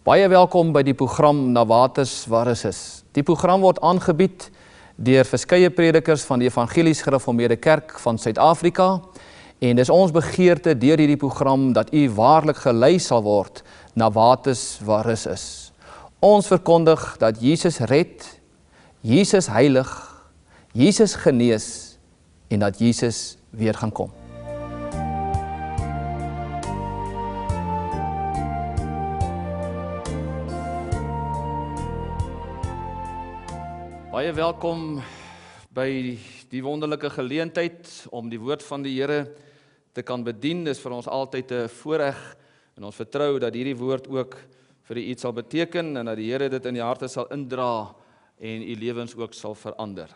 Baie welkom by die program Na Waters Waar is. Die program word aangebied deur verskeie predikers van die Evangelies Gereformeerde Kerk van Suid-Afrika en dis ons begeerte deur hierdie program dat u waarlik gelei sal word na waters waar is. Ons verkondig dat Jesus red, Jesus heilig, Jesus genees en dat Jesus weer gaan kom. Baie welkom by die wonderlike geleentheid om die woord van die Here te kan bedien. Dis vir ons altyd 'n voorreg en ons vertrou dat hierdie woord ook vir u iets sal beteken en dat die Here dit in die harte sal indra en u lewens ook sal verander.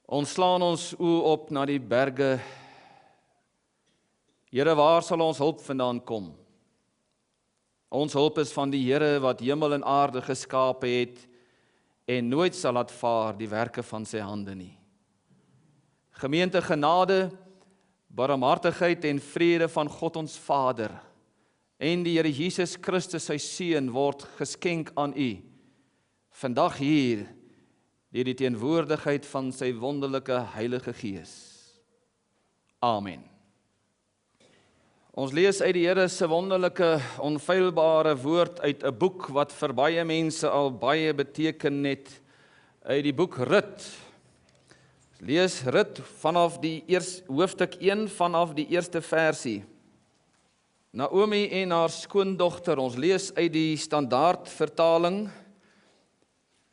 Ons slaan ons oë op na die berge. Here, waar sal ons hulp vandaan kom? Ons hulp is van die Here wat hemel en aarde geskape het en nooit sal laat vaar die werke van sy hande nie. Gemeente, genade, barmhartigheid en vrede van God ons Vader en die Here Jesus Christus sy Seun word geskenk aan u vandag hier deur die teenwoordigheid van sy wonderlike Heilige Gees. Amen. Ons lees uit die Here se wonderlike, onfeilbare woord uit 'n boek wat vir baie mense al baie beteken het, uit die boek Rut. Lees Rut vanaf die hoofstuk 1 vanaf die eerste versie. Naomi en haar skoondogter, ons lees uit die standaard vertaling.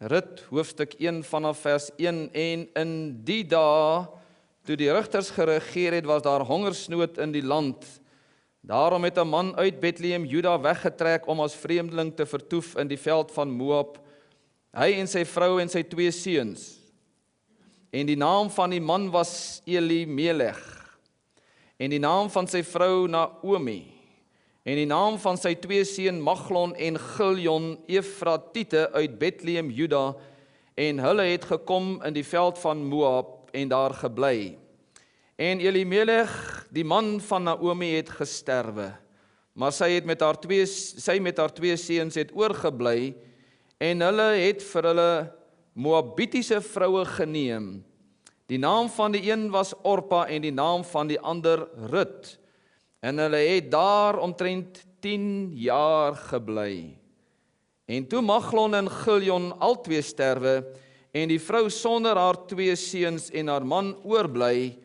Rut hoofstuk 1 vanaf vers 1 en in die dae, toe die rigters geregeer het, was daar hongersnood in die land. Daarom het 'n man uit Bethlehem, Juda, weggetrek om as vreemdeling te vertoef in die veld van Moab, hy en sy vrou en sy 2 seuns. En die naam van die man was Elimelech, en die naam van sy vrou Naomi, en die naam van sy 2 seun Maglon en Giljon, Efratiete uit Bethlehem, Juda, en hulle het gekom in die veld van Moab en daar gebly. En Elimelech, die man van Naomi, het gesterwe, maar sy met haar 2 seuns het oorgebly, en hulle het vir hulle Moabitiese vroue geneem. Die naam van die een was Orpa en die naam van die ander Rut, en hulle het daar omtrent 10 jaar gebly. En toe Maglon en Giljon albei sterwe, en die vrou sonder haar 2 seuns en haar man oorbly,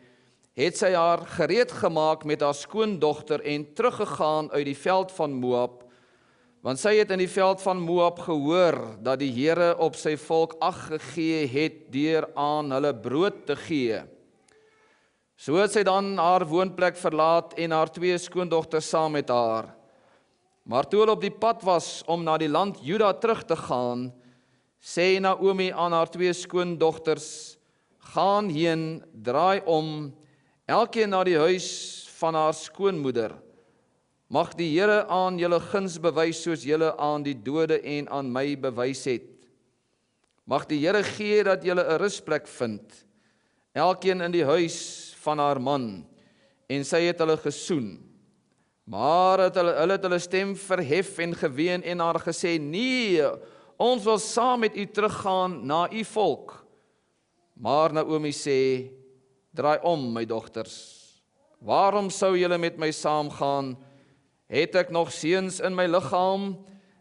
het sy haar gereed gemaak met haar skoondogter en teruggegaan uit die veld van Moab, want sy het in die veld van Moab gehoor dat die Here op sy volk ag gegee het deur aan hulle brood te gee. So het sy dan haar woonplek verlaat en haar 2 skoondogters saam met haar. Maar toe hulle op die pad was om na die land Juda terug te gaan, sê Naomi aan haar 2 skoondogters, gaan heen, draai om, elkeen na die huis van haar skoonmoeder. Mag die Here aan julle guns bewys soos julle aan die dode en aan my bewys het. Mag die Here gee dat julle 'n rusplek vind, elkeen in die huis van haar man. En sy het hulle gesoen. Maar hulle het hulle stem verhef en geween en haar gesê, nee, ons wil saam met u teruggaan na u volk. Maar Naomi sê, draai om, my dogters. Waarom sou julle met my saamgaan? Het ek nog seuns in my liggaam,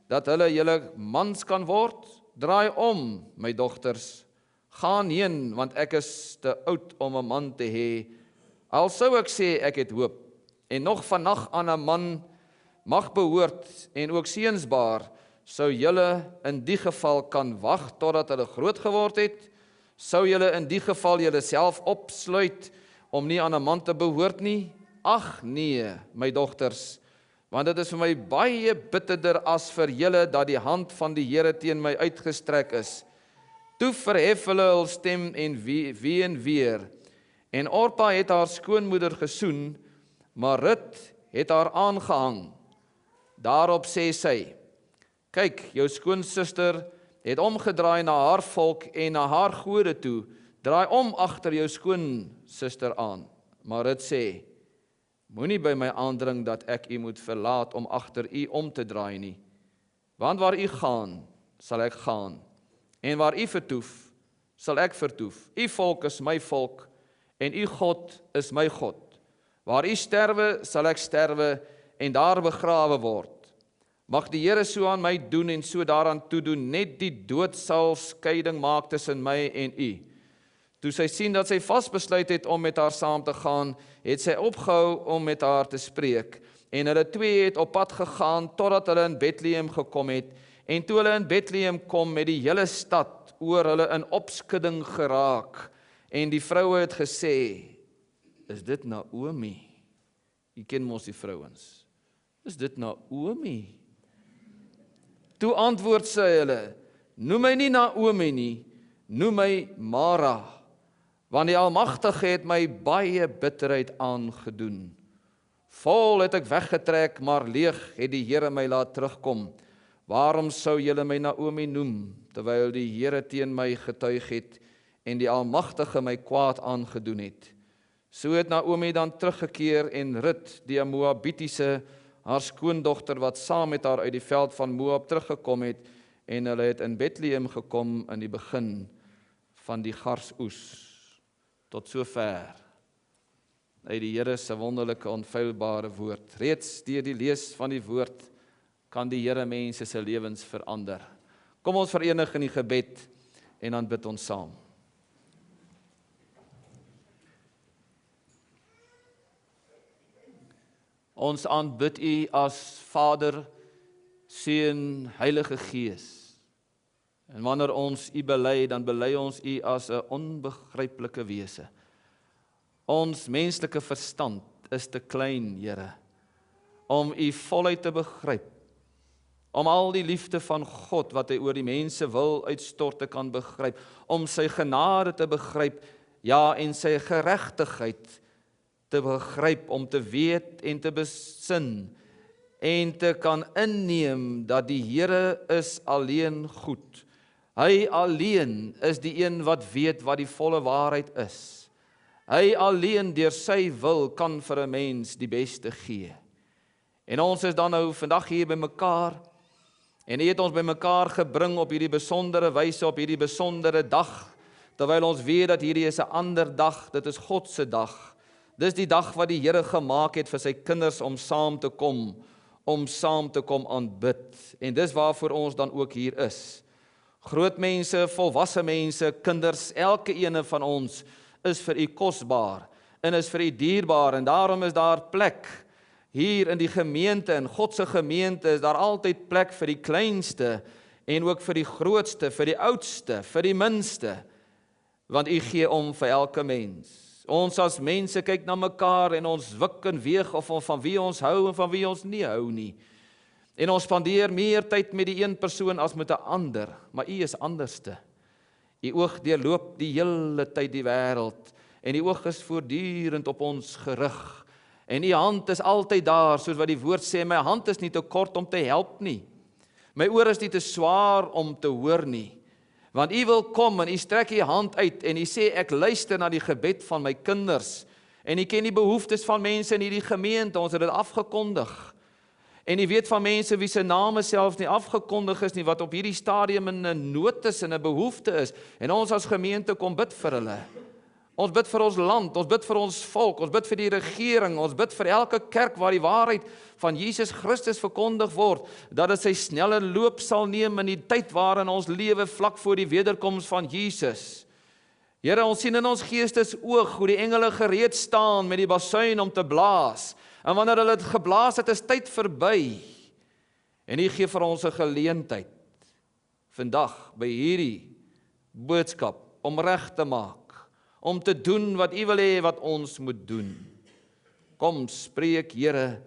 dat hulle julle mans kan word? Draai om, my dogters. Gaan heen, want ek is te oud om 'n man te hê. Al sou ek sê ek het hoop, en nog vannag aan 'n man mag behoort, en ook seuns baar, sou julle in die geval kan wag totdat hulle groot geword het? Sou julle in die geval julle self opsluit om nie aan 'n man te behoort nie? Ag nee, my dogters, want dit is vir my baie bitterder as vir julle dat die hand van die Here teen my uitgestrek is. Toe verhef hulle hul stem en ween weer. En Orpa het haar skoonmoeder gesoen, maar Rut het haar aangehang. Daarop sê sy, kyk, jou skoonsister het omgedraai na haar volk en na haar gode toe, draai om agter jou skoonsister aan. Maar Rut sê, Moenie by my aandring dat ek u moet verlaat om agter u om te draai nie. Want waar u gaan, sal ek gaan. En waar u vertoef, sal ek vertoef. U volk is my volk, en u God is my God. Waar u sterwe, sal ek sterwe, en daar begrawe word. Mag die Here so aan my doen en so daaraan toedoen, net die dood sal skeiding maak tussen my en u. Toe sy sien dat sy vasbesluit het om met haar saam te gaan, het sy opgehou om met haar te spreek. En hulle twee het op pad gegaan, totdat hulle in Bethlehem gekom het. En toe hulle in Bethlehem kom, met die hele stad oor hulle in opskudding geraak. En die vroue het gesê, is dit Naomi? Jy ken mos die vrouens. Is dit Naomi? Toe antwoord sy hulle, noem my nie Naomi nie, noem my Mara, want die Almagtige het my baie bitterheid aangedoen. Vol het ek weggetrek, maar leeg het die Here my laat terugkom. Waarom sou julle my Naomi noem, terwyl die Here teen my getuig het en die Almagtige my kwaad aangedoen het? So het Naomi dan teruggekeer en Rut, die Moabitiese, haar skoondogter wat saam met haar uit die veld van Moab teruggekom het, en hulle het in Bethlehem gekom in die begin van die garsoes. Tot sover uit die Here se wonderlike onfeilbare woord. Reeds deur die lees van die woord kan die Here mense se lewens verander. Kom ons verenig in die gebed en dan bid ons saam. Ons aanbid U as Vader, Seun, Heilige Gees. En wanneer ons U bely, dan bely ons U as 'n onbegryplike wese. Ons menslike verstand is te klein, Here, om U voluit te begryp, om al die liefde van God wat Hy oor die mense wil uitstort te kan begryp, om sy genade te begryp, ja, en sy geregtigheid te begryp, om te weet en te besin, en te kan inneem dat die Here is alleen goed. Hy alleen is die een wat weet wat die volle waarheid is. Hy alleen deur sy wil kan vir 'n mens die beste gee. En ons is dan nou vandag hier by mekaar, en U het ons by mekaar gebring op hierdie besondere wyse, op hierdie besondere dag, terwyl ons weet dat hierdie is 'n ander dag, dit is God se dag. Dis die dag wat die Here gemaak het vir sy kinders om saam te kom aanbid. En dis waarvoor ons dan ook hier is. Groot mense, volwasse mense, kinders, elke ene van ons is vir U kosbaar en is vir U dierbaar, en daarom is daar plek hier in die gemeente, in God se gemeente is daar altyd plek vir die kleinste en ook vir die grootste, vir die oudste, vir die minste, want U gee om vir elke mens. Ons as mense kyk na mekaar en ons wik en weeg of van wie ons hou en van wie ons nie hou nie. En ons spandeer meer tyd met die een persoon as met 'n ander, maar U is anderste. U oog deurloop die hele tyd die wêreld, en U oog is voortdurend op ons gerig. En U hand is altyd daar, soos wat die woord sê, my hand is nie te kort om te help nie. My oor is nie te swaar om te hoor nie. Want U wil kom en U strek U hand uit en U sê, ek luister na die gebed van my kinders. En U ken die behoeftes van mense in hierdie gemeente, ons het dit afgekondig. En U weet van mense wie se name selfs nie afgekondig is nie, wat op hierdie stadium in 'n nood is en 'n behoefte is. En ons as gemeente kom bid vir hulle. Ons bid vir ons land, ons bid vir ons volk, ons bid vir die regering, ons bid vir elke kerk waar die waarheid van Jesus Christus verkondig word, dat dit sy snelle loop sal neem in die tyd waarin ons lewe vlak voor die wederkoms van Jesus. Here, ons sien in ons geestes oog hoe die engele gereed staan met die basuin om te blaas. En wanneer hulle dit geblaas het, is tyd verby. En U gee vir ons 'n geleentheid vandag by hierdie boodskap om reg te maak, om te doen wat U wil hê wat ons moet doen. Kom, spreek Here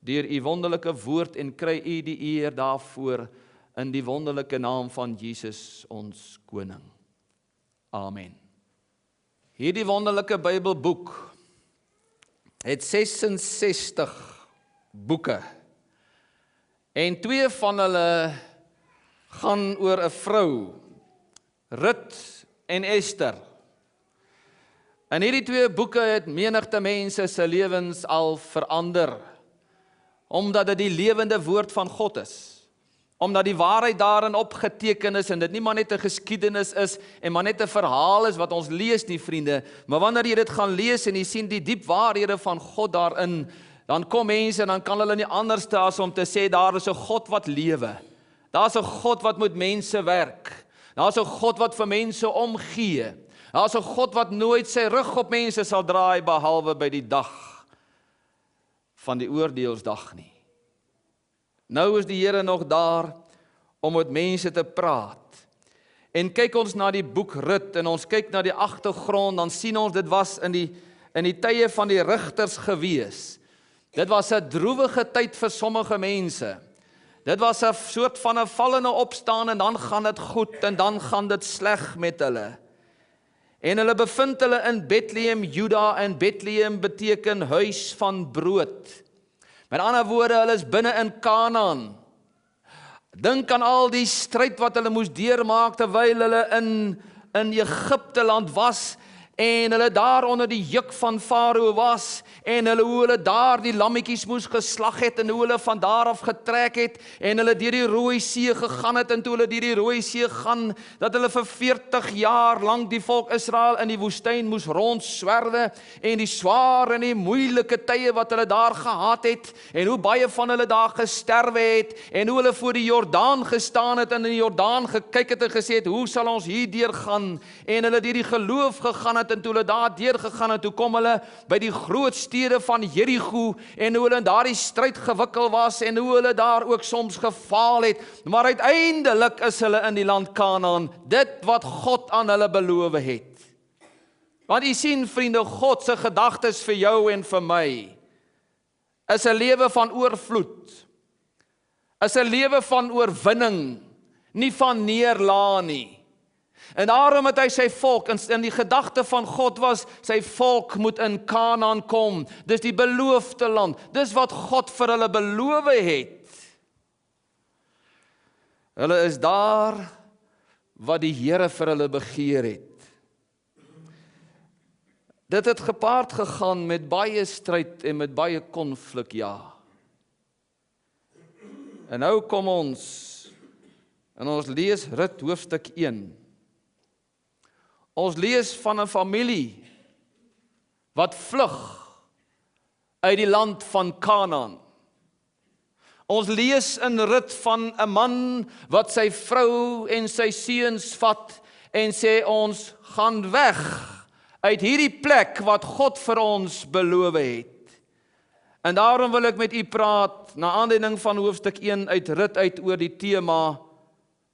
deur U wonderlike woord en kry U die eer daarvoor in die wonderlike naam van Jesus ons koning. Amen. Hierdie wonderlike Bybelboek het 66 boeke. En 2 van hulle gaan oor 'n vrou, Rut en Ester. En hierdie twee boeke het menigte mense se lewens al verander, omdat dit die lewende woord van God is. Omdat die waarheid daarin opgeteken is en dit nie maar net 'n geskiedenis is en maar net 'n verhaal is wat ons lees nie, vriende, maar wanneer jy dit gaan lees en jy sien die diep waarhede van God daarin, dan kom mense en dan kan hulle nie anders as om te sê daar is 'n God wat lewe. Daar's 'n God wat met mense werk. Daar's 'n God wat vir mense omgee. Daar's 'n God wat nooit sy rug op mense sal draai behalwe by die dag van die oordeelsdag nie. Nou is die Here nog daar om met mense te praat. En kyk ons na die boek Rut en ons kyk na die agtergrond, dan sien ons dit was in die tye van die rigters gewees. Dit was 'n droewige tyd vir sommige mense. Dit was 'n soort van 'n vallende opstaan en dan gaan dit goed en dan gaan dit sleg met hulle. En hulle bevind hulle in Bethlehem, Juda, en Bethlehem beteken huis van brood. Met ander woorde, hulle is binne in Kanaan. Dink aan al die stryd wat hulle moes deurmaak terwyl hulle in Egipte land was en hulle daar onder die juk van Farao was en hoe hulle daar die lammetjies moes geslag het en hoe hulle van daar af getrek het en hulle deur die Rooi See gegaan het en toe hulle deur die Rooi See gaan, dat hulle vir 40 jaar lank die volk Israel in die woestyn moes rondswerwe en die swaar en die moeilike tye wat hulle daar gehad het en hoe baie van hulle daar gesterwe het en hoe hulle voor die Jordaan gestaan het en in die Jordaan gekyk het en gesê het, hoe sal ons hier deur gaan en hulle deur die geloof gegaan het en toe hulle daar deur gegaan het, toe kom hulle by die groot stede van Jerigo en hoe hulle in daardie stryd gewikkel was en hoe hulle daar ook soms gefaal het, maar uiteindelik is hulle in die land Kanaan, dit wat God aan hulle beloof het. Want jy sien, vriende, God se gedagtes vir jou en vir my is 'n lewe van oorvloed, is 'n lewe van oorwinning, nie van neerlaag nie. En daarom het hy sy volk, in die gedagte van God was, sy volk moet in Kanaan kom, dis die beloofde land, dis wat God vir hulle beloof het. Hulle is daar wat die Here vir hulle begeer het. Dit het gepaard gegaan met baie stryd en met baie konflik, ja. En nou kom ons, en ons lees Rut hoofstuk 1. Ons lees van 'n familie wat vlug uit die land van Kanaan. Ons lees in Rut van 'n man wat sy vrou en sy seuns vat en sê ons gaan weg uit hierdie plek wat God vir ons beloof het. En daarom wil ek met u praat na aanleiding van hoofstuk 1 uit Rut uit oor die tema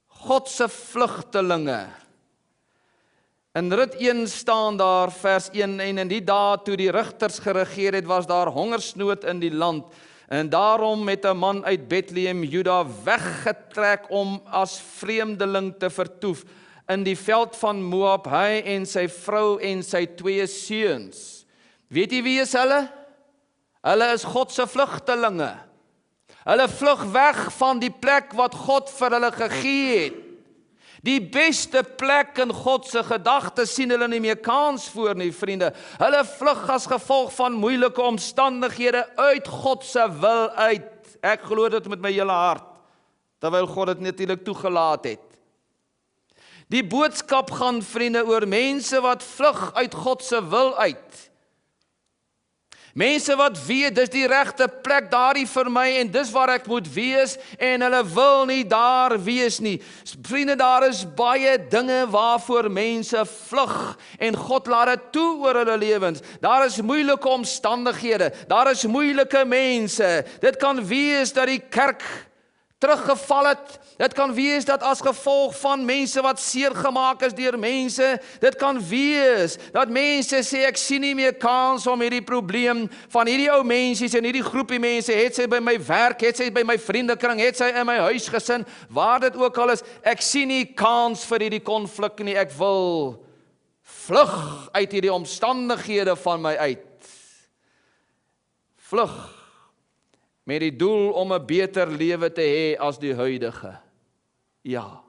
God se vlugtelinge. In Rut 1 staan daar vers 1, en in die dae toe die rigters geregeer het, was daar hongersnood in die land, en daarom het 'n man uit Bethlehem, Juda, weggetrek om as vreemdeling te vertoef in die veld van Moab, hy en sy vrou en sy 2 seuns. Weet jy wie is hulle? Hulle is God se vlugtelinge. Hulle vlug weg van die plek wat God vir hulle gegee het. Die beste plek in God se gedagtes sien hulle nie meer kans voor nie, vriende. Hulle vlug as gevolg van moeilike omstandighede uit God se wil uit. Ek glo dit met my hele hart, terwyl God dit natuurlik toegelaat het. Die boodskap gaan, vriende, oor mense wat vlug uit God se wil uit. Mense wat weet, dis die regte plek daardie vir my en dis waar ek moet wees en hulle wil nie daar wees nie. Vriende, daar is baie dinge waarvoor mense vlug en God laat dit toe oor hulle lewens. Daar is moeilike omstandighede, daar is moeilike mense. Dit kan wees dat die kerk teruggeval het. Dit kan wees dat as gevolg van mense wat seer gemaak is deur mense, dit kan wees dat mense sê ek sien nie meer kans om hierdie probleem van hierdie ou mensies en hierdie groepie mense, het sy by my werk, het sy by my vriendekring, het sy in my huisgesin, waar dit ook al is, ek sien nie kans vir hierdie konflik nie, ek wil vlug uit hierdie omstandighede van my uit. Vlug met die doel om 'n beter lewe te hê as die huidige. Ja.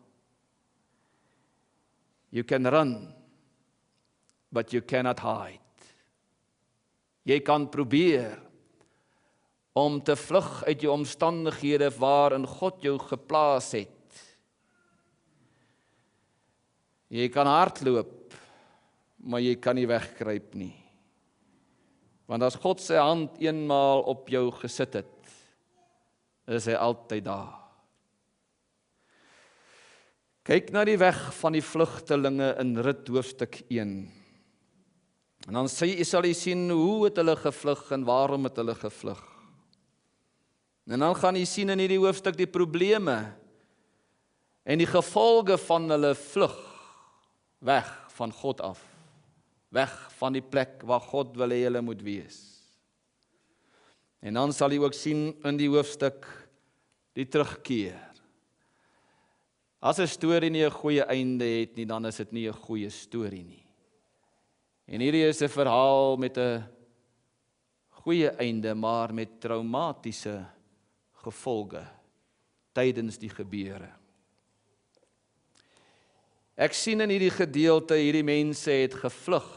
You can run, but you cannot hide. Jy kan probeer om te vlug uit jou omstandighede waarin God jou geplaas het. Jy kan hardloop, maar jy kan nie wegkruip nie. Want as God sy hand eenmaal op jou gesit het, is hy altyd daar. Kyk na die weg van die vlugtelinge in Rut hoofstuk 1. En dan sal jy sien hoe het hulle gevlug en waarom het hulle gevlug. En dan gaan jy sien in hierdie hoofstuk die probleme en die gevolge van hulle vlug weg van God af. Weg van die plek waar God wil hê hulle moet wees. En dan sal jy ook sien in die hoofstuk die terugkeer. As 'n storie nie 'n goeie einde het nie, dan is dit nie 'n goeie storie nie. En hierdie is 'n verhaal met 'n goeie einde, maar met traumatiese gevolge tydens die gebeure. Ek sien in hierdie gedeelte, hierdie mense het gevlug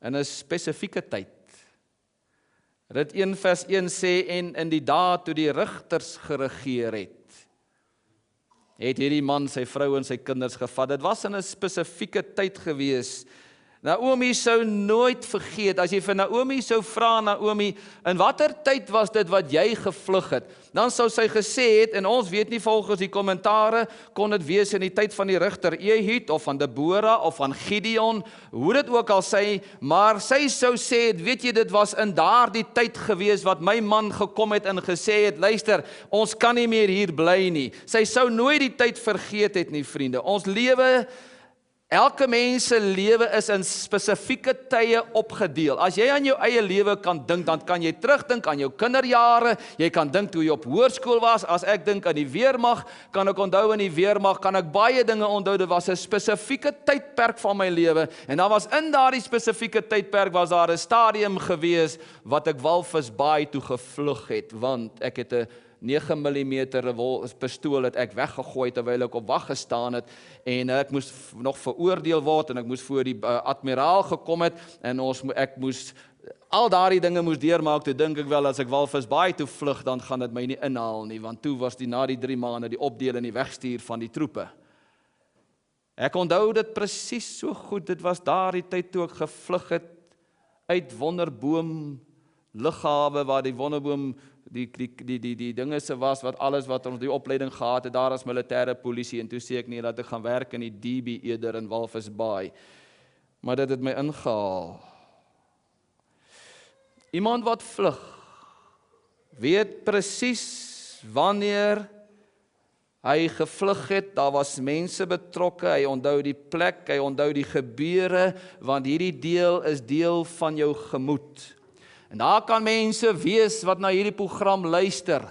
in 'n spesifieke tyd. Rit 1 vers 1 sê, en in die dae toe die rigters geregeer het hierdie man sy vrou en sy kinders gevat. Dit was in 'n spesifieke tyd gewees. Naomi sou nooit vergeet, as jy vir Naomi sou vra, Naomi, in watter tyd was dit wat jy gevlug het? Dan sou sy gesê het, en ons weet nie volgens die kommentare, kon dit wees in die tyd van die rigter Ehud, of van Deborah, of van Gideon, hoe dit ook al sê, maar sy sou sê, weet jy, dit was in daardie tyd gewees, wat my man gekom het en gesê het, luister, ons kan nie meer hier bly nie. Sy sou nooit die tyd vergeet het nie, vriende. Ons lewe, elke mens se lewe is in spesifieke tye opgedeel. As jy aan jou eie lewe kan dink, dan kan jy terugdink aan jou kinderjare, jy kan dink toe jy op hoërskool was, as ek dink aan die weermag, kan ek onthou in die weermag, kan ek baie dinge onthou, dit was 'n spesifieke tydperk van my lewe, en dan was in daardie spesifieke tydperk, was daar 'n stadium gewees, wat ek Walvisbaai toe gevlug het, want ek het 'n 9mm pistool het ek weggegooi terwyl ek op wag gestaan het, en ek moes nog veroordeel word, en ek moes voor die admiraal gekom het, en ek moes al daardie dinge moes deurmaak. Toe dink ek wel, as ek Walvisbaai toe vlug, dan gaan dit my nie inhaal nie, want toe was na die 3 maande die opdeel en die wegstuur van die troepe. Ek onthou dit presies so goed, dit was daardie tyd toe ek gevlug het uit Wonderboom lughawe, waar die Wonderboom die dinge se was, wat alles wat ons die opleiding gehad het, daar as militêre polisie, en toe sê ek nie, dat ek gaan werk in die DB eerder in Walvisbaai, maar dit het my ingehaal. Iemand wat vlug, weet presies wanneer hy gevlug het, daar was mense betrokke, hy onthou die plek, hy onthou die gebeure, want hierdie deel is deel van jou gemoed. En daar kan mense wees wat na hierdie program luister,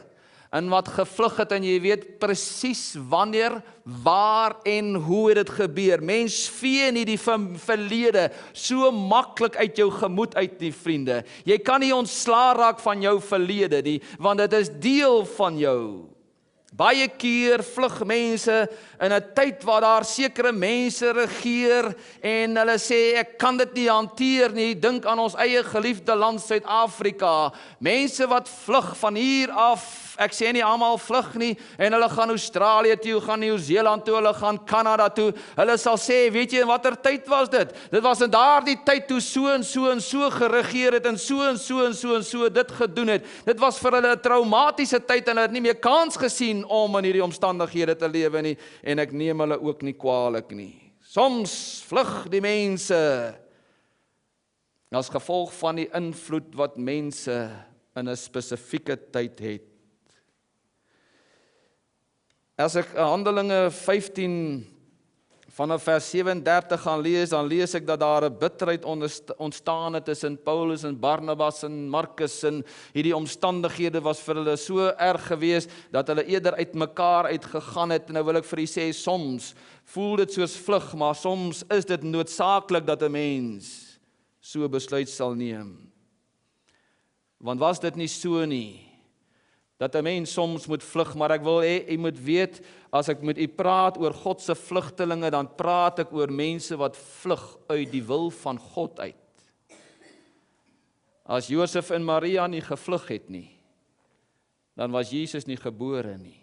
en wat gevlug het, en jy weet presies wanneer, waar en hoe het dit gebeur. Mens vee nie die verlede so maklik uit jou gemoed uit nie, vriende. Jy kan nie ontslaa raak van jou verlede nie, want dit is deel van jou. Baie keer vlug mense in 'n tyd waar daar sekere mense regeer en hulle sê, ek kan dit nie hanteer nie. Dink aan ons eie geliefde land Suid-Afrika. Mense wat vlug van hier af, ek sê nie almal vlug nie, en hulle gaan Australië toe, gaan Nieu-Seeland toe, hulle gaan Kanada toe. Hulle sal sê, weet jy, in watter tyd was dit? Dit was in daardie tyd toe so en so en so geregeer het, en so en so en so en so dit gedoen het. Dit was vir hulle 'n traumatiese tyd, en hulle het nie meer kans gesien om in hierdie omstandighede te lewe nie, en ek neem hulle ook nie kwaalik nie. Soms vlug die mense as gevolg van die invloed wat mense in 'n spesifieke tyd het. As ek Handelinge 15 vanaf vers 37 gaan lees, dan lees ek dat daar 'n bitterheid ontstaan het tussen Paulus en Barnabas en Markus, en hierdie omstandighede was vir hulle so erg gewees, dat hulle eerder uit mekaar uitgegaan het. En nou wil ek vir u sê, soms voel dit soos vlug, maar soms is dit noodsaaklik dat 'n mens so besluit sal neem. Want was dit nie so nie, dat 'n mens soms moet vlug, maar ek wil hê u moet weet, as ek met u praat oor God se vlugtelinge, dan praat ek oor mense wat vlug uit die wil van God uit. As Josef en Maria nie gevlug het nie, dan was Jesus nie gebore nie.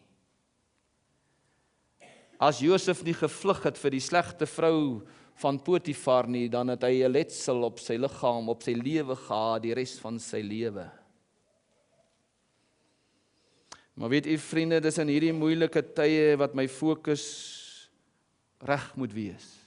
As Josef nie gevlug het vir die slegte vrou van Potifar nie, dan het hy 'n letsel op sy liggaam, op sy lewe gehad, die res van sy lewe. Maar weet u vriende, dis in hierdie moeilike tye wat my fokus reg moet wees.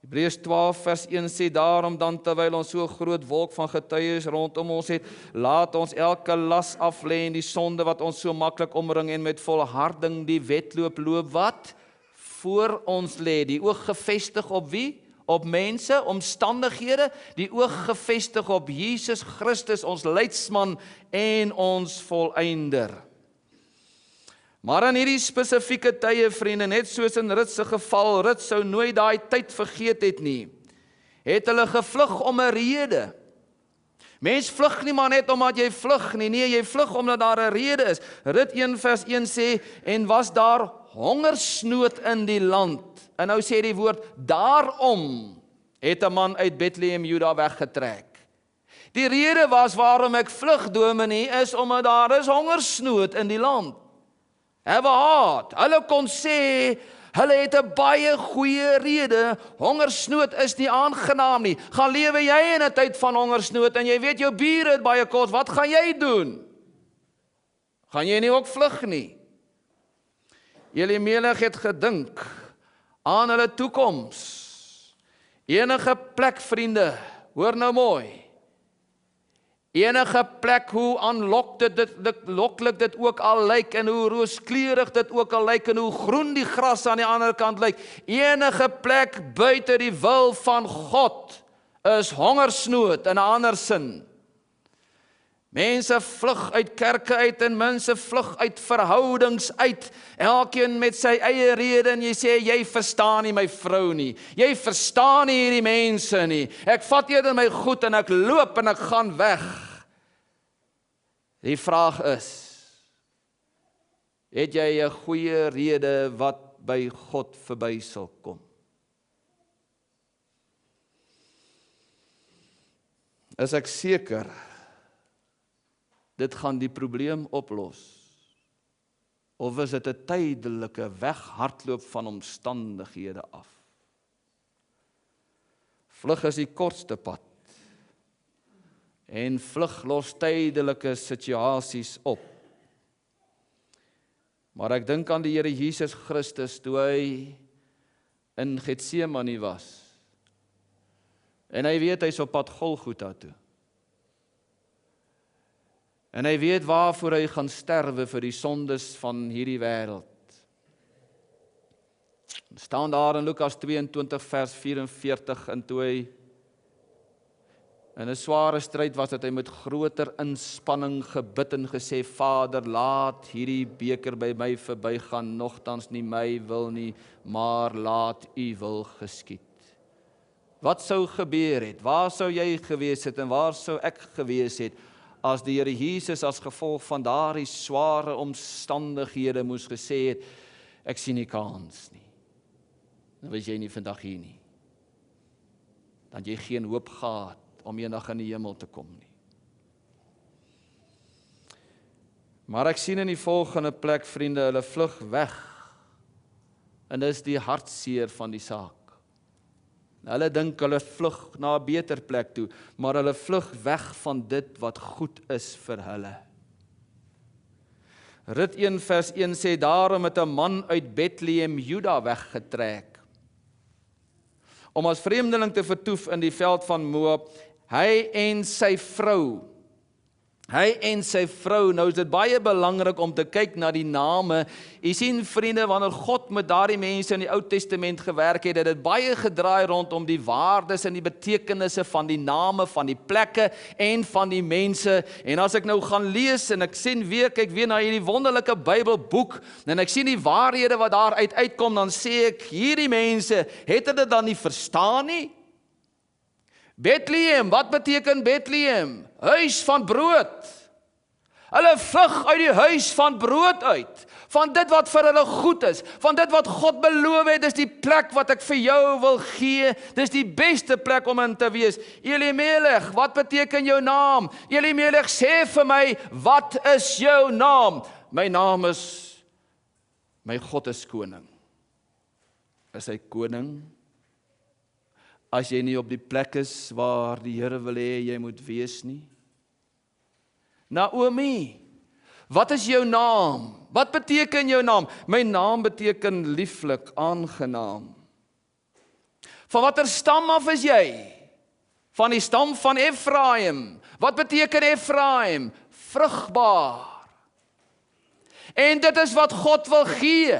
Hebreërs 12 vers 1 sê, daarom dan terwyl ons so 'n groot wolk van getuies rondom ons het, laat ons elke las af lê en die sonde wat ons so maklik omring en met volharding die wedloop loop wat voor ons lê. Die oog gefestig op wie? Op mense, omstandighede, die oog gefestig op Jesus Christus, ons leidsman en ons volëinder. Maar in hierdie spesifieke tye, vriende, net soos in Rut se geval, Rut sou nooit daai tyd vergeet het nie, het hulle gevlug om 'n rede. Mens vlug nie maar net omdat jy vlug nie, nee, jy vlug omdat daar 'n rede is. Rut 1 vers 1 sê, en was daar hongersnood in die land. En nou sê die woord, daarom het 'n man uit Bethlehem, Juda weggetrek. Die rede was waarom ek vlug, dominee, is omdat daar is hongersnood in die land. Hulle kon sê, hulle het 'n baie goeie rede, hongersnood is nie aangenaam nie. Gaan lewe jy in 'n tyd van hongersnood en jy weet jou bure het baie kos, wat gaan jy doen? Gaan jy nie ook vlug nie? Elimelech het gedink aan hulle toekoms. Enige plek, vriende, hoor nou mooi. Enige plek, hoe aanloklik dit ook al lyk, en hoe rooskleurig dit ook al lyk, en hoe groen die gras aan die ander kant lyk, enige plek buite die wil van God is hongersnood in 'n ander sin. Mense vlug uit kerke uit en mense vlug uit verhoudings uit, elkeen met sy eie rede, en jy sê, jy verstaan nie my vrou nie, jy verstaan nie hierdie mense nie, ek vat eerder my goed en ek loop en ek gaan weg. Die vraag is, het jy 'n goeie rede wat by God verby sal kom? Is ek seker, dit gaan die probleem oplos? Of is dit 'n tydelike weghardloop van omstandighede af? Vlug is die kortste pad. En vlug los tydelike situasies op. Maar ek dink aan die Here Jesus Christus toe hy in Getsemane was. En hy weet hy's op pad Golgotha toe. En hy weet waarvoor hy gaan sterwe vir die sondes van hierdie wêreld. Staan daar in Lukas 22 vers 44, en toe hy in 'n sware stryd was, dat hy met groter inspanning gebid en gesê, Vader, laat hierdie beker by my verbygaan, nogtans nie my wil nie, maar laat u wil geskied. Wat sou gebeur het? Waar sou jy gewees het en waar sou ek gewees het, as die Here Jesus as gevolg van daardie sware omstandighede moes gesê het, ek sien nie kans nie. Dan was jy nie vandag hier nie. Dan jy geen hoop gehad om eendag in die hemel te kom nie. Maar ek sien in die volgende plek, vriende, hulle vlug weg. En dis die hartseer van die saak. Hulle dink hulle vlug na 'n beter plek toe, maar hulle vlug weg van dit wat goed is vir hulle. Rut 1 vers 1 sê, daarom het 'n man uit Bethlehem, Juda weggetrek, om as vreemdeling te vertoef in die veld van Moab, hy en sy vrou. Nou is dit baie belangrik om te kyk na die name. Jy sien, vriende, wanneer God met daardie mense in die Ou Testament gewerk het, het dit baie gedraai rondom die waardes en die betekenisse van die name, van die plekke en van die mense. En as ek nou gaan lees en ek kyk weer na hierdie wonderlike Bybelboek en ek sien die waarhede wat daaruit uitkom, dan sê ek, hierdie mense, het dit dan nie verstaan nie? Bethlehem, wat beteken Bethlehem? Huis van brood. Hulle vlug uit die huis van brood uit, van dit wat vir hulle goed is, van dit wat God beloof het, dis die plek wat ek vir jou wil gee, dis die beste plek om in te wees. Elimelech, wat beteken jou naam? Elimelech, sê vir my, wat is jou naam? My naam is, my God is koning. Is hy koning? As jy nie op die plek is waar die Here wil hê jy moet wees nie. Naomi, wat is jou naam? Wat beteken jou naam? My naam beteken lieflik, aangenaam. Van watter stam af is jy? Van die stam van Efraim. Wat beteken Efraim? Vrugbaar. En dit is wat God wil gee.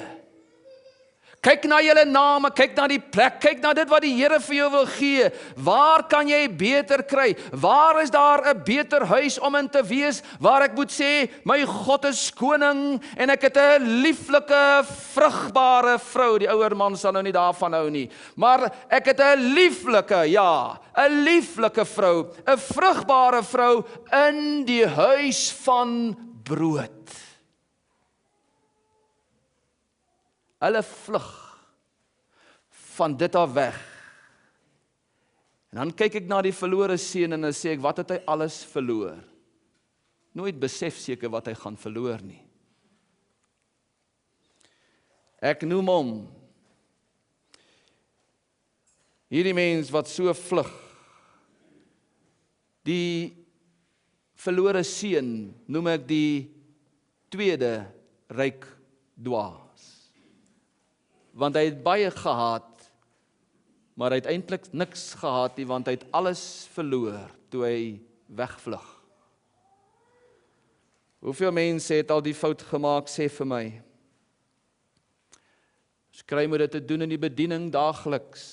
Kyk na julle name, kyk na die plek, kyk na dit wat die Here vir jou wil gee. Waar kan jy beter kry? Waar is daar 'n beter huis om in te wees, waar ek moet sê, my God is koning, en ek het 'n lieflike, vrugbare vrou. Die ouer man sal nou nie daarvan hou nie. Maar ek het 'n lieflike, ja, 'n lieflike vrou, 'n vrugbare vrou in die huis van brood. Hulle vlug van dit af weg. En dan kyk ek na die verlore seun en dan sê ek, wat het hy alles verloor? Nooit besef seker wat hy gaan verloor nie. Ek noem hom hierdie mens wat so vlug. Die verlore seun noem ek die tweede ryk dwaas. Want hy het baie gehad, maar hy het eintlik niks gehad nie, want hy het alles verloor toe hy wegvlug. Hoeveel mense het al die fout gemaak, sê vir my? Ons kry moet dit te doen in die bediening daagliks,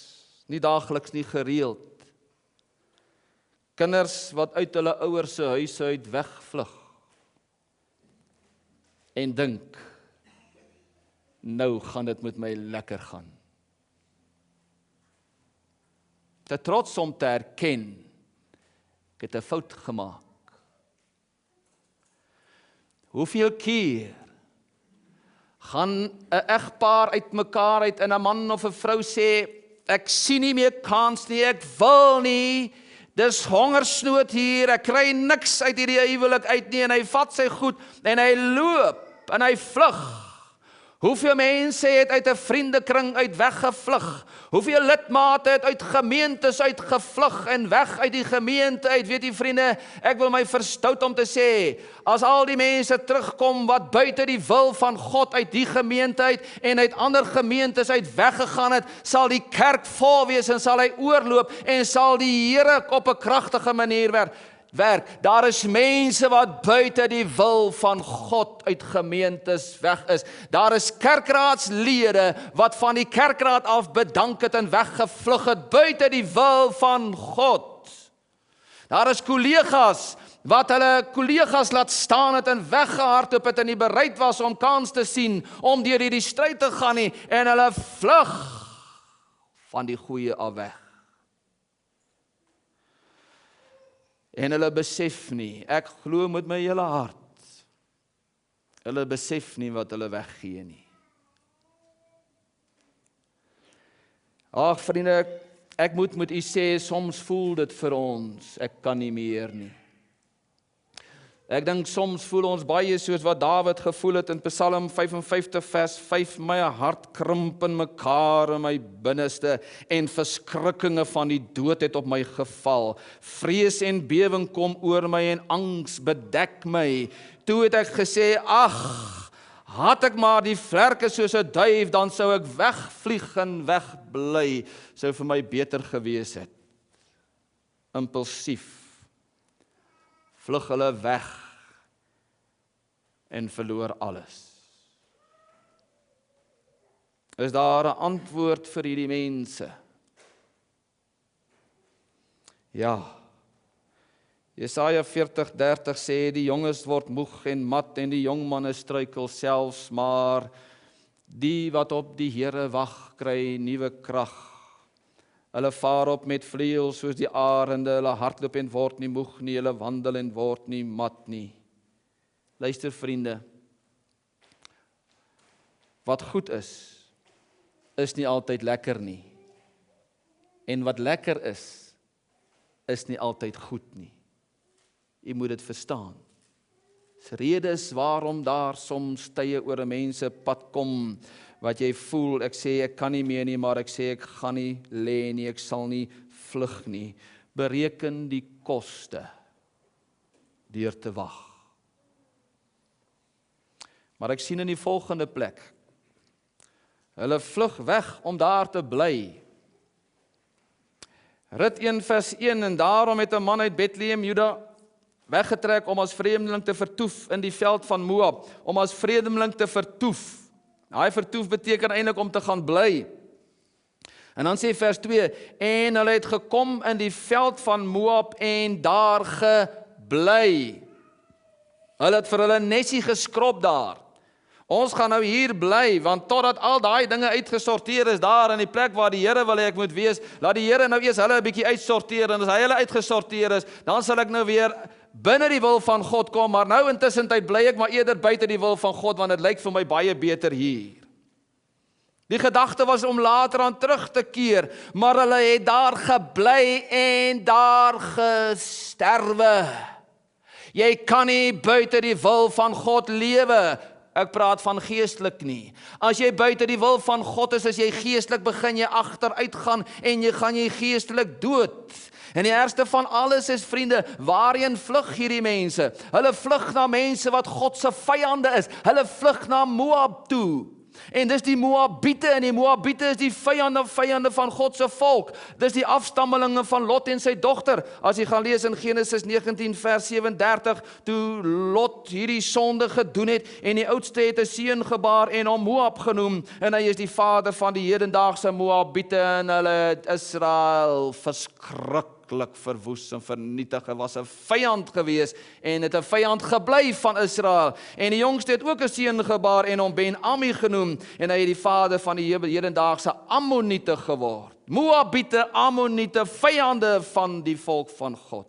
nie daagliks nie, gereeld. Kinders wat uit hulle ouers se huis uit wegvlug en dink, nou gaan dit met my lekker gaan. Te trots om te erken, ek het 'n fout gemaak. Hoeveel keer gaan 'n egpaar uitmekaar uit en 'n man of 'n vrou sê, ek sien nie meer kans nie, ek wil nie, dis hongersnood hier, ek kry niks uit hierdie huwelik uit nie, en hy vat sy goed, en hy loop, en hy vlug. Hoeveel mense het uit 'n vriendekring uit weggevlug? Hoeveel lidmate het uit gemeentes uitgevlug en weg uit die gemeente uit? Weet jy vriende, ek wil my verstout om te sê, as al die mense terugkom wat buite die wil van God uit die gemeente uit en uit ander gemeentes uit weggegaan het, sal die kerk vol wees en sal hy oorloop en sal die Here op 'n kragtige manier werk. Daar is mense wat buite die wil van God uit gemeentes weg is. Daar is kerkraadslede wat van die kerkraad af bedank het en weggevlug het buite die wil van God. Daar is kollegas wat hulle kollegas laat staan het en weggehardloop het en nie bereid was om kans te sien om deur hierdie stryd te gaan nie, en hulle vlug van die goeie af weg. En hulle besef nie, ek glo met my hele hart, hulle besef nie wat hulle weggee nie. Ag vriende, ek moet met u sê, soms voel dit vir ons, ek kan nie meer nie. Ek dink soms voel ons baie soos wat Dawid gevoel het in Psalm 55 vers 5, my hart krimp in mekaar in my binneste en verskrikkinge van die dood het op my geval. Vrees en bewing kom oor my en angs bedek my. Toe het ek gesê, ag, had ek maar die vlerke soos 'n duif, dan sou ek wegvlieg en wegbly. Sou vir my beter gewees het. Impulsief vlug hulle weg en verloor alles. Is daar 'n antwoord vir hierdie mense? Ja. Jesaja 40:30 sê, die jonges word moeg en mat en die jong manne struikel selfs, maar die wat op die Here wag, kry nuwe krag. Hulle vaar op met vleuels soos die arende, hulle hardloop en word nie moeg nie, hulle wandel en word nie mat nie. Luister vriende, wat goed is nie altyd lekker nie. En wat lekker is nie altyd goed nie. Jy moet dit verstaan. Dis rede is waarom daar soms tye oor 'n mens se pad kom, wat jy voel, ek sê ek kan nie meer nie, maar ek sê ek gaan nie lê nie, ek sal nie vlug nie. Bereken die koste deur te wag. Maar ek sien in die volgende plek, hulle vlug weg om daar te bly. Rut 1 vers 1, en daarom het 'n man uit Bethlehem, Juda, weggetrek om as vreemdeling te vertoef in die veld van Moab, om as vreemdeling te vertoef. Daai vertoef beteken eintlik om te gaan bly. En dan sê vers 2, en hulle het gekom in die veld van Moab en daar gebly. Hulle het vir hulle nesie geskrob daar. Ons gaan nou hier bly, want totdat al daai dinge uitgesorteer is daar in die plek waar die Here wil hê ek moet wees, laat die Here nou eers hulle 'n bietjie uitsorteer, en as hy hulle uitgesorteer is, dan sal ek nou weer binne die wil van God kom, maar nou intussen tyd bly ek maar eerder buite die wil van God, want dit lyk vir my baie beter hier. Die gedagte was om later aan terug te keer, maar hulle het daar gebly en daar gesterwe. Jy kan nie buite die wil van God lewe. Ek praat van geestelik nie. As jy buite die wil van God is, as jy geestelik begin jy agteruit gaan en jy gaan jy geestelik dood. En die ergste van alles is, vriende, waarheen vlug hierdie mense? Hulle vlug na mense wat God se vyande is. Hulle vlug na Moab toe. En dis die Moabiete, en die Moabiete is die vyande van God se volk. Dis die afstammelinge van Lot en sy dogter. As jy gaan lees in Genesis 19 vers 37, toe Lot hierdie sonde gedoen het, en die oudste het 'n seun gebaar en hom Moab genoem, en hy is die vader van die hedendaagse Moabiete, en hulle het Israel verskriklik verwoes en vernietig. Hy was 'n vyand gewees en het 'n vyand gebly van Israel. En die jongste het ook 'n seun gebaar en hom Ben-Ami genoem, en hy het die vader van die hedendaagse Ammoniete geword. Moabiete, Ammoniete, vyande van die volk van God.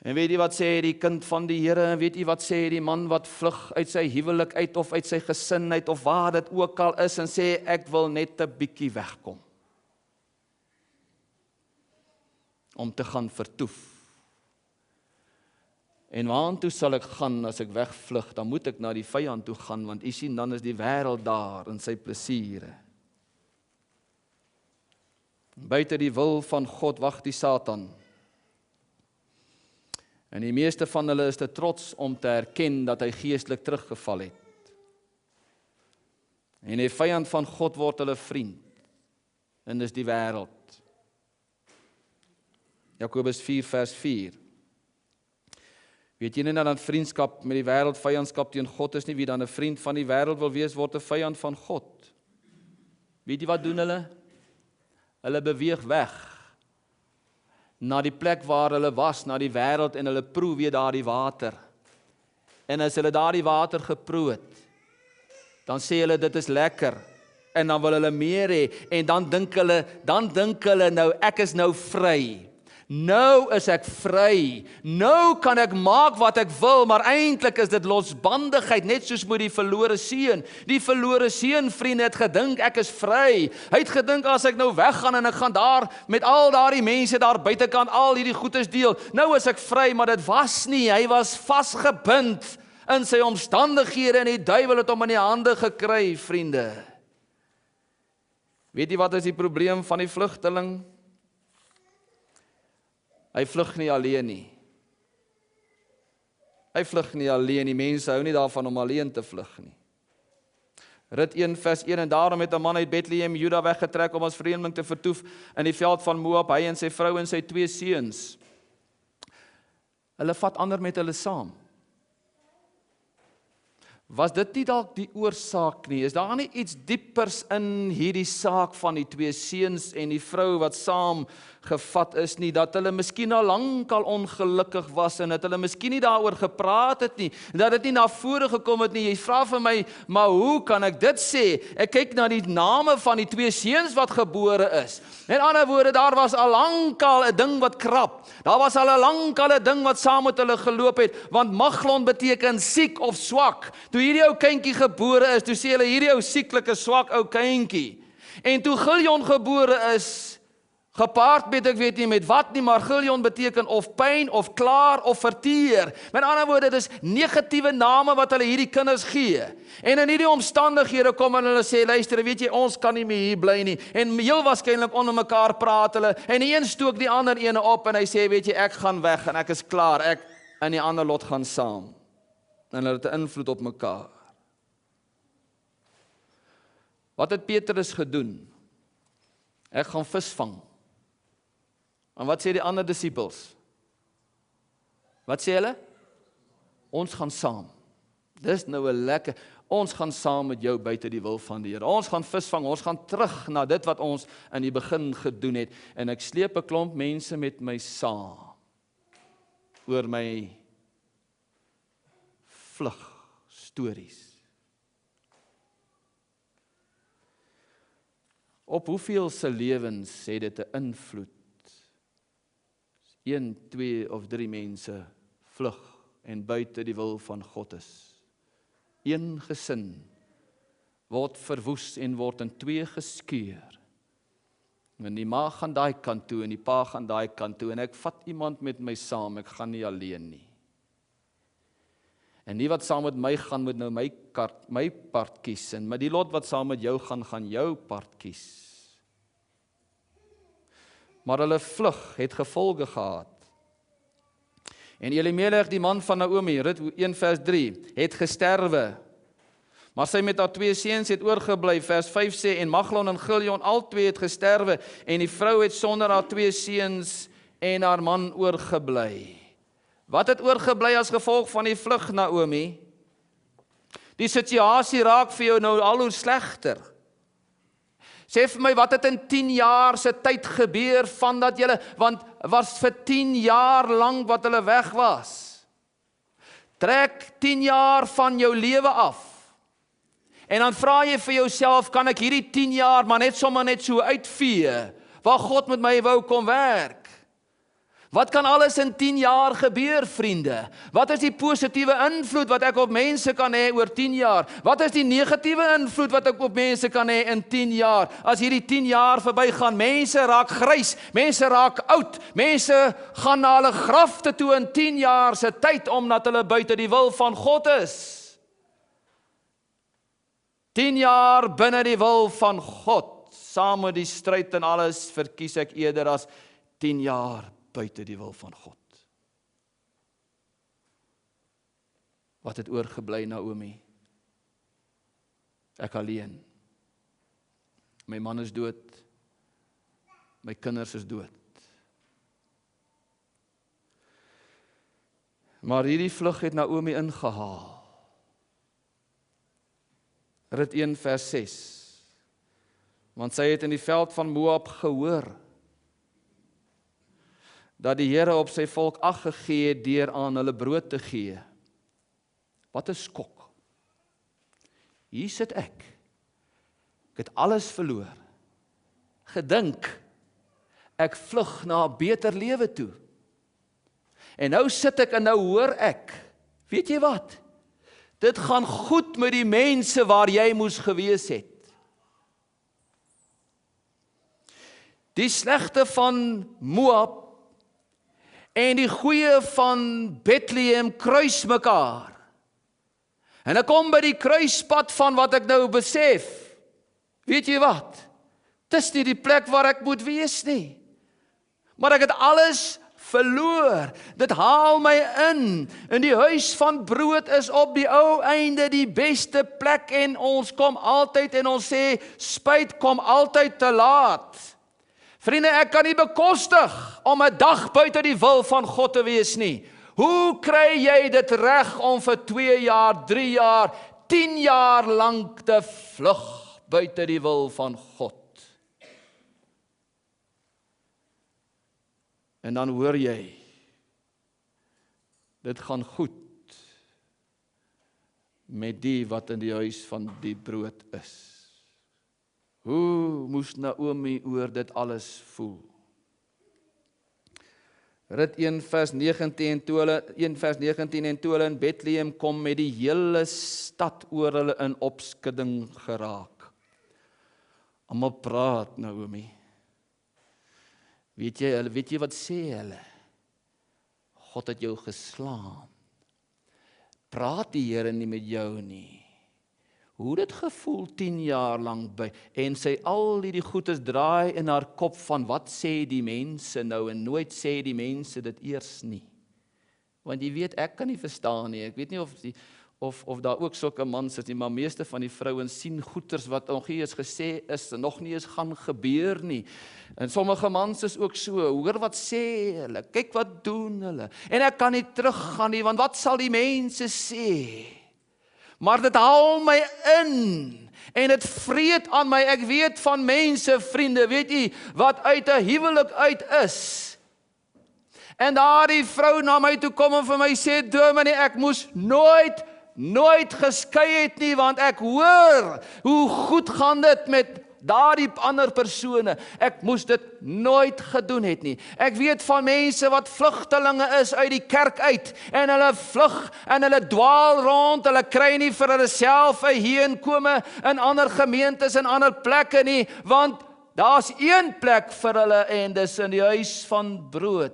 En weet jy wat sê die kind van die Here, en weet jy wat sê die man wat vlug uit sy huwelik uit, of uit sy gesin uit, of waar dit ook al is, en sê ek wil net 'n bietjie wegkom, om te gaan vertoef. En waartoe sal ek gaan as ek wegvlug? Dan moet ek na die vyand toe gaan, want u sien, dan is die wêreld daar in sy plesiere. Buite die wil van God wag die Satan. En die meeste van hulle is te trots om te erken dat hy geestelik teruggeval het. En die vyand van God word hulle vriend. En dis die wêreld. Jakobus 4 vers 4. Weet jy nie dat dan vriendskap met die wêreld vyandskap teen God is nie? Wie dan 'n vriend van die wêreld wil wees, word 'n vyand van God. Weet jy wat doen hulle? Hulle beweeg weg na die plek waar hulle was, na die wêreld, en hulle proe weer daardie water. En as hulle daardie water geproe het, dan sê hulle dit is lekker, en dan wil hulle meer hê, en dan dink hulle nou, ek is nou vry. Nou is ek vry, nou kan ek maak wat ek wil, maar eintlik is dit losbandigheid, net soos met die verlore seun. Die verlore seun, vriende, het gedink ek is vry. Hy het gedink as ek nou weggaan en ek gaan daar met al daardie mense daar buitekant al hierdie goedes deel, nou is ek vry, maar dit was nie, hy was vasgebind in sy omstandighede, en die duiwel het hom in die hande gekry, vriende. Weet jy wat is die probleem van die vlugteling? Hy vlug nie alleen nie. Hy vlug nie alleen nie. Mense hou nie daarvan om alleen te vlug nie. Rut 1 vers 1, en daarom het 'n man uit Bethlehem, Juda, weggetrek om as vreemdeling te vertoef in die veld van Moab, hy en sy vrou en sy 2 seuns. Hulle vat ander met hulle saam. Was dit nie dalk die oorsaak nie? Is daar nie iets diepers in hierdie saak van die 2 seuns en die vrou wat saam gevat is nie, dat hulle miskien al lankal ongelukkig was en dat hulle miskien nie daaroor gepraat het nie, dat dit nie na vore gekom het nie. Jy vra vir my, maar hoe kan ek dit sê? Ek kyk na die name van die 2 seuns wat gebore is. Met ander woorde, daar was al lankal 'n ding wat krap. Daar was al 'n lankal 'n ding wat saam met hulle geloop het, want Maglon beteken siek of swak. Toe hierdie ou kindjie gebore is, toe sê hulle hierdie ou sieklike swak ou kindjie. En toe Giljon gebore is, gepaard met, ek weet nie met wat nie, maar Giljon beteken of pyn, of klaar, of verteer. Met ander woorde, dit is negatiewe name wat hulle hierdie kinders gee. En in hierdie omstandighede kom en hulle sê, luister, weet jy, ons kan nie meer hier bly nie. En heel waarskynlik onder mekaar praat hulle, en die een stook die ander ene op, en hy sê, weet jy, ek gaan weg, en ek is klaar, ek en die ander lot gaan saam. En hulle het 'n invloed op mekaar. Wat het Petrus gedoen? Ek gaan vis vang. En wat sê die ander disippels? Wat sê hulle? Ons gaan saam. Dis nou 'n lekker, ons gaan saam met jou buite die wil van die Here. Ons gaan visvang, ons gaan terug na dit wat ons in die begin gedoen het. En ek sleep 'n klomp mense met my saam oor my vlug stories. Op hoeveel se lewens het dit 'n invloed? 1, 2 of 3 mense vlug en buite die wil van God is. Een gesin word verwoes en word in 2 geskeur. En die ma gaan daai kant toe en die pa gaan daai kant toe en ek vat iemand met my saam, ek gaan nie alleen nie. En die wat saam met my gaan, moet nou my part kies, en met die lot wat saam met jou gaan jou part kies. Maar hulle vlug het gevolge gehad. En Elimelech, die man van Naomi, Rut 1 vers 3, het gesterwe. Maar sy met haar 2 seuns het oorgebly, vers 5 sê, en Maglon en Giljon, al 2 het gesterwe, en die vrou het sonder haar 2 seuns en haar man oorgebly. Wat het oorgebly as gevolg van die vlug, Naomi? Die situasie raak vir jou nou al hoe slegter. Sê vir my, wat het in 10 jaar se tyd gebeur van dat julle, want was vir 10 jaar lang wat hulle weg was. Trek 10 jaar van jou lewe af. En dan vra jy vir jouself, kan ek hierdie 10 jaar maar sommer net so uitvee, waar God met my wou kom werk? Wat kan alles in 10 jaar gebeur, vriende? Wat is die positiewe invloed wat ek op mense kan hê oor 10 jaar? Wat is die negatiewe invloed wat ek op mense kan hê in 10 jaar? As hierdie 10 jaar verbygaan, mense raak grys, mense raak oud, mense gaan na hulle grafte toe in 10 jaar se tyd, omdat hulle buite die wil van God is. 10 jaar binne die wil van God, saam met die stryd en alles, verkies ek eerder as 10 jaar buite die wil van God. Wat het oorgebly, Naomi? Ek alleen. My man is dood. My kinders is dood. Maar hierdie vlug het Naomi ingehaal. Rut 1 vers 6. Want sy het in die veld van Moab gehoor dat die Here op sy volk ag gegee het deur aan hulle brood te gee. Wat 'n skok. Hier sit ek. Ek het alles verloor. Gedink, ek vlug na 'n beter lewe toe. En nou sit ek en nou hoor ek, weet jy wat? Dit gaan goed met die mense waar jy moes gewees het. Die slegte van Moab en die goeie van Bethlehem kruis mekaar. En ek kom by die kruispad van wat ek nou besef. Weet jy wat? Dis nie die plek waar ek moet wees nie. Maar ek het alles verloor. Dit haal my in. En die huis van brood is op die ou einde die beste plek en ons kom altyd en ons sê, spyt kom altyd te laat. Vriende, ek kan nie bekostig om 'n dag buite die wil van God te wees nie. Hoe kry jy dit reg om vir 2 jaar, 3 jaar, 10 jaar lank te vlug buite die wil van God? En dan hoor jy, dit gaan goed met die wat in die huis van die brood is. Hoe moes Naomi oor dit alles voel? Rut 1 vers 19 en toe hulle in Bethlehem kom met die hele stad oor hulle in opskudding geraak. Almal praat, Naomi. Weet jy wat sê hulle? God het jou geslaan. Praat die Here nie met jou nie. Hoe dit gevoel 10 jaar lang by, en sy al die goedes draai in haar kop van wat sê die mense nou, en nooit sê die mense dit eers nie. Want jy weet, ek kan nie verstaan nie, ek weet nie of daar ook sulke mans is nie, maar meeste van die vrouens sien goeters wat nog nie eens gesê is, en nog nie eens gaan gebeur nie. En sommige mans is ook so, hoor wat sê hulle, kyk wat doen hulle, en ek kan nie teruggaan nie, want wat sal die mense sê? Maar dit haal my in, en dit vreet aan my, ek weet van mense, vriende, weet jy, wat uit 'n huwelik uit is, en daardie vrou na my toe kom en vir my sê, dominee, ek moes nooit geskei het nie, want ek hoor, hoe goed gaan dit met daardie ander persone, ek moes dit nooit gedoen het nie. Ek weet van mense wat vlugtelinge is uit die kerk uit, en hulle vlug, en hulle dwaal rond, hulle kry nie vir hulle self 'n heenkome in ander gemeentes en ander plekke nie, want daar's een plek vir hulle, en dis in die huis van brood.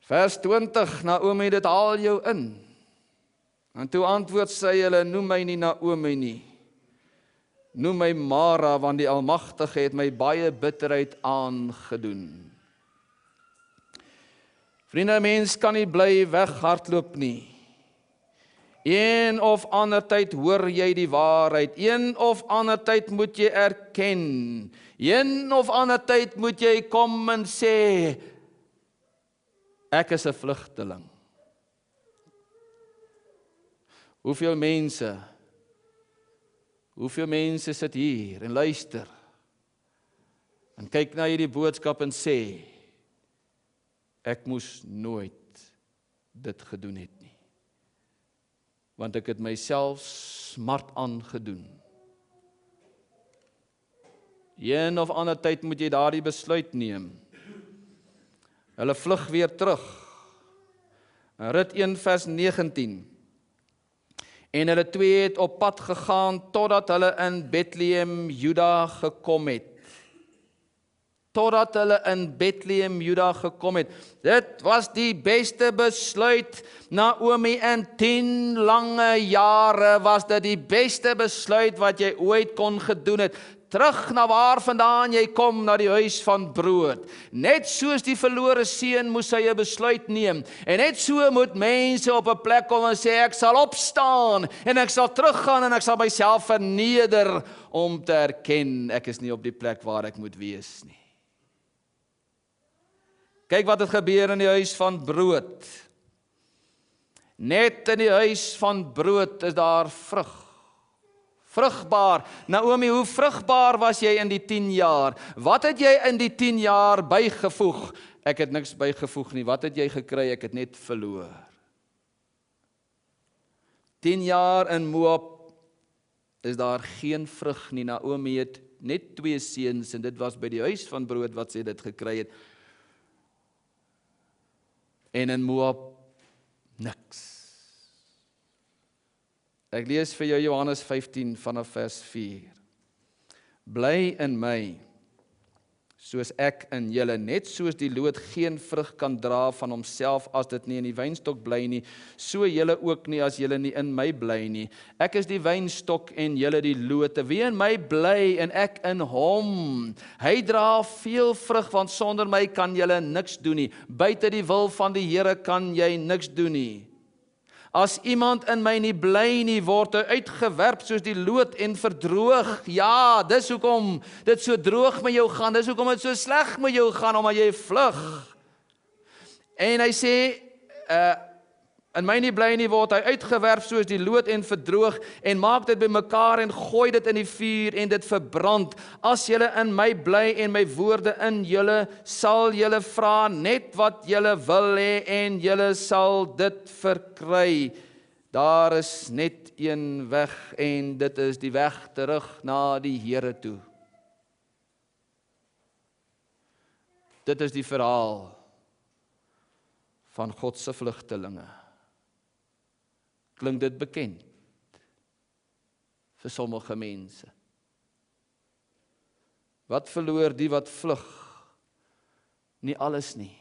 Vers 20, Naomi, dit haal jou in. En toe antwoord sy hulle, noem my nie Naomi nie, noem my Mara, want die Almagtige het my baie bitterheid aangedoen. Vriende, mens kan nie bly weghardloop nie. Een of ander tyd hoor jy die waarheid, een of ander tyd moet jy erken, een of ander tyd moet jy kom en sê, ek is 'n vlugteling. Hoeveel mense sit hier en luister en kyk na hierdie boodskap en sê, ek moes nooit dit gedoen het nie, want ek het myself smart aangedoen. Een of ander tyd moet jy daardie besluit neem. Hulle vlug weer terug. Rut 1 vers 19. En hulle twee het op pad gegaan totdat hulle in Bethlehem, Juda gekom het. Totdat hulle in Bethlehem, Juda gekom het. Dit was die beste besluit, Naomi, in 10 lange jare was dit die beste besluit wat jy ooit kon gedoen het. Terug na waar vandaan jy kom, na die huis van brood. Net soos die verlore seun moes hy 'n besluit neem. En net so moet mense op 'n plek kom en sê, ek sal opstaan, en ek sal teruggaan, en ek sal myself verneder, om te erken, ek is nie op die plek waar ek moet wees nie. Kyk wat het gebeur in die huis van brood. Net in die huis van brood is daar vrug. Vrugbaar. Naomi, hoe vrugbaar was jy in die 10 jaar? Wat het jy in die 10 jaar bygevoeg? Ek het niks bygevoeg nie. Wat het jy gekry? Ek het net verloor. 10 jaar in Moab is daar geen vrug nie. Naomi het net 2 seuns, en dit was by die huis van brood wat sy dit gekry het. En in Moab niks. Ek lees vir jou Johannes 15 vanaf vers 4. Bly in my, soos ek in julle, net soos die loot geen vrug kan dra van homself as dit nie in die wynstok bly nie, so julle ook nie as julle nie in my bly nie. Ek is die wynstok en julle die lote. Wie in my bly en ek in hom, hy dra veel vrug, want sonder my kan julle niks doen nie. Buite die wil van die Here kan jy niks doen nie. As iemand in my nie bly nie, word hy uitgewerp soos die loot en verdroog. Ja, dis hoekom dit so droog met jou gaan, dis hoekom dit so sleg met jou gaan, omdat jy vlug. En hy sê, In my nie bly nie, word hy uitgewerp soos die lood en verdroog, en maak dit bymekaar en gooi dit in die vuur en dit verbrand. As julle in my bly en my woorde in julle, sal julle vra net wat julle wil hê en julle sal dit verkry. Daar is net een weg en dit is die weg terug na die Here toe. Dit is die verhaal van God se vlugtelinge. Klink dit bekend vir sommige mense? Wat verloor die wat vlug? Nie alles nie.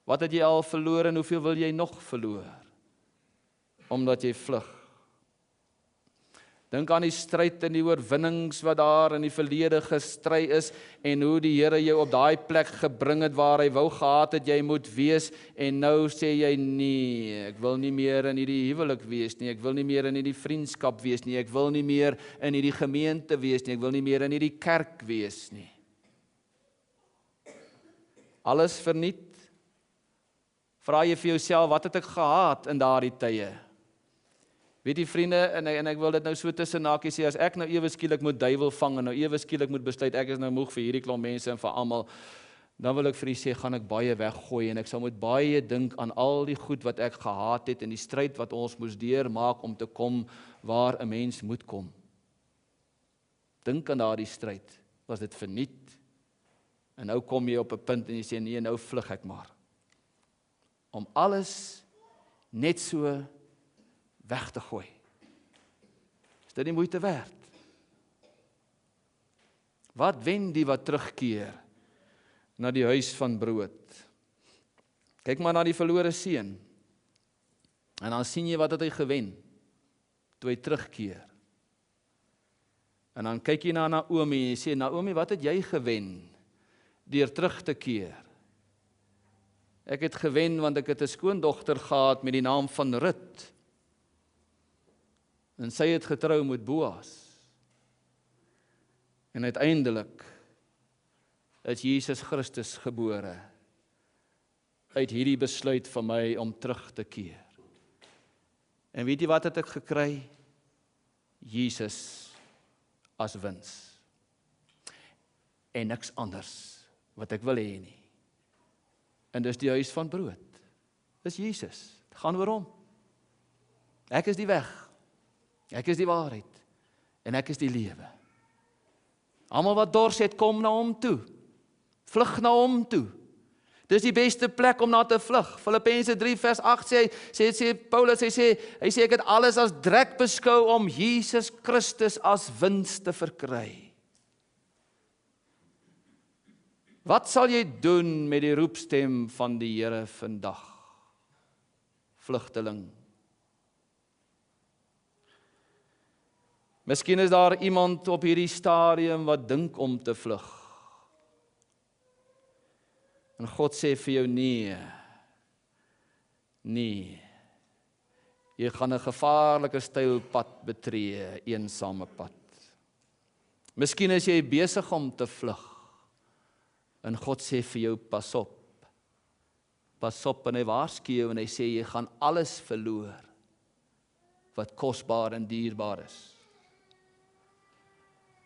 Wat het jy al verloor en hoeveel wil jy nog verloor? Omdat jy vlug. Dink aan die stryd en die oorwinnings wat daar in die verlede gestry is en hoe die Here jou op daai plek gebring het waar hy wou gehad het jy moet wees en nou sê jy nee, ek wil nie meer in hierdie huwelik wees nie, ek wil nie meer in hierdie vriendskap wees nie, ek wil nie meer in hierdie gemeente wees nie, ek wil nie meer in hierdie kerk wees nie. Alles verniet. Vra jy vir jouself, wat het ek gehad in daardie tye? Weet jy vriende, en ek wil dit nou so tussen hakies sê, as ek nou ewe skielik moet duiwel vang en nou ewe skielik moet besluit, ek is nou moeg vir hierdie klomp mense en vir almal, dan wil ek vir u sê, gaan ek baie weggooi en ek sal moet baie dink aan al die goed wat ek gehad het en die stryd wat ons moes deurmaak om te kom waar 'n mens moet kom. Dink aan daardie stryd, was dit verniet en nou kom jy op 'n punt en jy sê nee, nou vlug ek maar. Om alles net so weg te gooi. Is dit nie moeite werd? Wat wen die wat terugkeer na die huis van brood? Kyk maar na die verlore seun. En dan sien jy wat het hy gewen toe hy terugkeer. En dan kyk jy na Naomi en jy sê, Naomi, wat het jy gewen deur terug te keer? Ek het gewen want ek het 'n skoondogter gehad met die naam van Rut. En sy het getrou met Boas. En uiteindelik is Jesus Christus gebore uit hierdie besluit van my om terug te keer. En weet jy wat het ek gekry? Jesus as wins. En niks anders wat ek wil hê nie. En dis die huis van brood. Dis Jesus. Het gaan oor hom. Ek is die weg. Ek is die waarheid. En ek is die lewe. Almal wat dors het, kom na hom toe. Vlug na hom toe. Dis die beste plek om na te vlug. Filippense 3 vers 8 sê Paulus, hy sê ek het alles as drek beskou om Jesus Christus as wins te verkry. Wat sal jy doen met die roepstem van die Here vandag? Vlugteling. Miskien is daar iemand op hierdie stadium wat dink om te vlug. En God sê vir jou nee. Nee. Jy gaan 'n gevaarlike stylpad betree, eensame pad. Miskien is jy besig om te vlug. En God sê vir jou, pas op. Pas op en hy waarsku jou en hy sê jy gaan alles verloor wat kosbaar en dierbaar is.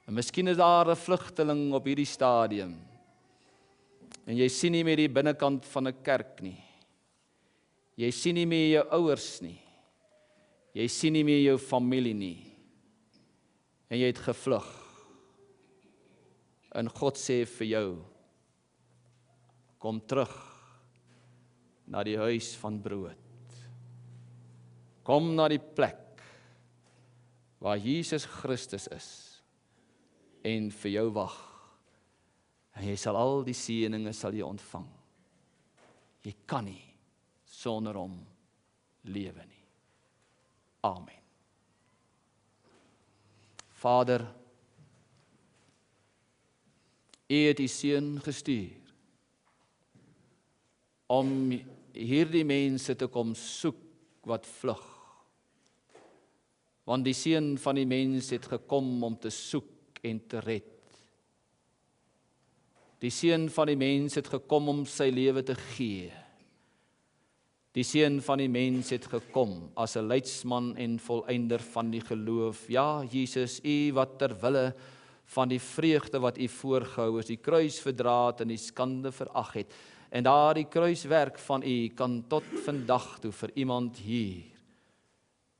En miskien is daar 'n vlugteling op hierdie stadium. En jy sien nie meer die binnekant van 'n kerk nie. Jy sien nie meer jou ouers nie. Jy sien nie meer jou familie nie. En jy het gevlug. En God sê vir jou, kom terug na die huis van brood. Kom na die plek waar Jesus Christus is en vir jou wag. En jy sal al die seëninge sal jy ontvang. Jy kan nie sonder hom lewe nie. Amen. Vader, U het die Seun gestuur om hierdie mense te kom soek wat vlug. Want die Seun van die mens het gekom om te soek en te red. Die Seun van die mens het gekom om sy lewe te gee. Die Seun van die mens het gekom as 'n leidsman en volëinder van die geloof. Ja, Jesus, U wat ter wille van die vreugde wat U voorgehou is, die kruis verdra het en die skande verag het. En daardie kruiswerk van U kan tot vandag toe vir iemand hier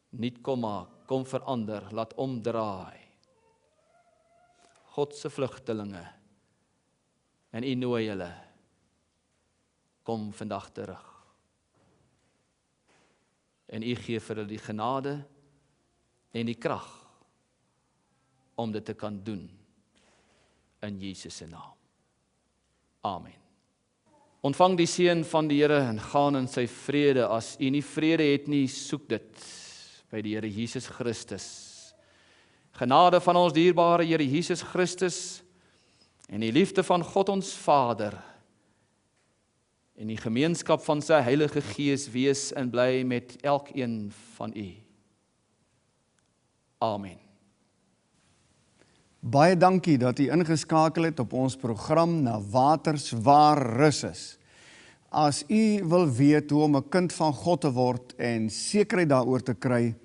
nuut kom maak, kom verander, laat omdraai. God se vlugtelinge, en U nooi hulle, kom vandag terug. En U gee vir hulle die genade en die krag om dit te kan doen in Jesus se naam. Amen. Ontvang die seën van die Here en gaan in sy vrede. As U nie vrede het nie, soek dit by die Here Jesus Christus. Genade van ons dierbare Here Jesus Christus en die liefde van God ons Vader en die gemeenskap van sy Heilige Gees wees en bly met elkeen van U. Amen. Baie dankie dat U ingeskakel het op ons program Na Waters Waar Rus Is. As U wil weet hoe om 'n kind van God te word en sekerheid daaroor te kry,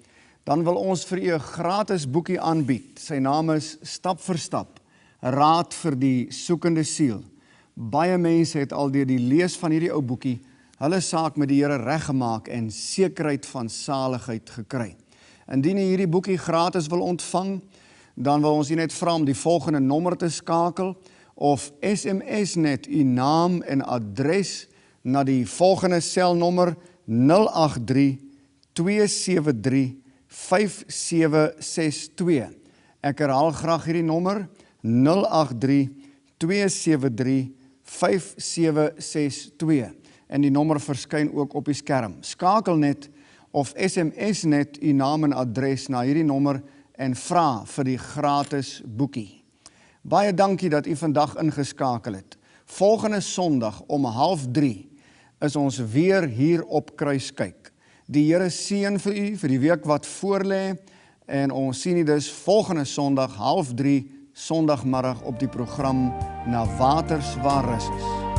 dan wil ons vir U 'n gratis boekie aanbied. Sy naam is Stap vir Stap, Raad vir die soekende siel. Baie mense het al deur die lees van hierdie ou boekie hulle saak met die Here reggemaak en sekerheid van saligheid gekry. Indien U hierdie boekie gratis wil ontvang, dan wil ons U net vra om die volgende nommer te skakel of SMS net U naam en adres na die volgende selnommer 083 273 5762. Ek herhaal graag hierdie nommer 083 273 5762 en die nommer verskyn ook op die skerm. Skakel net of SMS net U naam en adres na hierdie nommer en vra vir die gratis boekie. Baie dankie dat U vandag ingeskakel het. Volgende Sondag om 14:30 is ons weer hier op Kruiskyk. Die Here seën vir U vir die week wat voorlê en ons sien U dus volgende Sondag 14:30 Sondagmiddag op die program Na Waters Waar Rus Is.